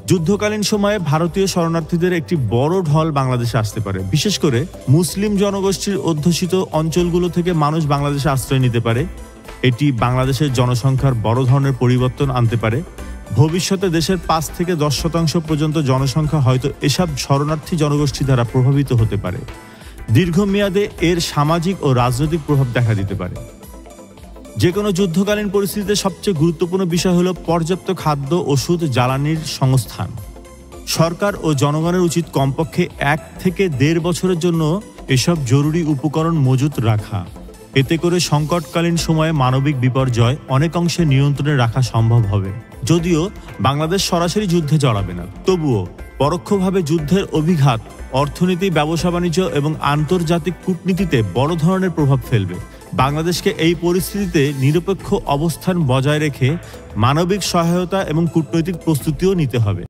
যুদ্ধকালীন সময়ে ভারতীয় শরণার্থীদের একটি বড় ঢল বাংলাদেশে আসতে পারে। বিশেষ করে মুসলিম জনগোষ্ঠীর অধ্যুষিত অঞ্চলগুলো থেকে মানুষ বাংলাদেশে আশ্রয় নিতে পারে। এটি বাংলাদেশের জনসংখ্যার বড় ধরনের পরিবর্তন আনতে পারে। ভবিষ্যতে দেশের ৫ থেকে ১০% পর্যন্ত জনসংখ্যা হয়তো এসব শরণার্থী জনগোষ্ঠী দ্বারা প্রভাবিত হতে পারে। দীর্ঘমেয়াদে এর সামাজিক ও রাজনৈতিক প্রভাব দেখা দিতে পারে। যে কোনো যুদ্ধকালীন পরিস্থিতিতে সবচেয়ে গুরুত্বপূর্ণ বিষয় হলো পর্যাপ্ত খাদ্য, ওষুধ, জ্বালানির সংস্থান। সরকার ও জনগণের উচিত কমপক্ষে ১ থেকে ১.৫ বছরের জন্য এসব জরুরি উপকরণ মজুত রাখা। এতে করে সংকটকালীন সময়ে মানবিক বিপর্যয় অনেক অংশে নিয়ন্ত্রণে রাখা সম্ভব হবে। যদিও বাংলাদেশ সরাসরি যুদ্ধে জড়াবে না, তবুও পরোক্ষভাবে যুদ্ধের অভিঘাত অর্থনীতি, ব্যবসা বাণিজ্য এবং আন্তর্জাতিক কূটনীতিতে বড় ধরনের প্রভাব ফেলবে। বাংলাদেশকে এই পরিস্থিতিতে নিরপেক্ষ অবস্থান বজায় রেখে মানবিক সহায়তা এবং কূটনৈতিক প্রস্তুতিও নিতে হবে।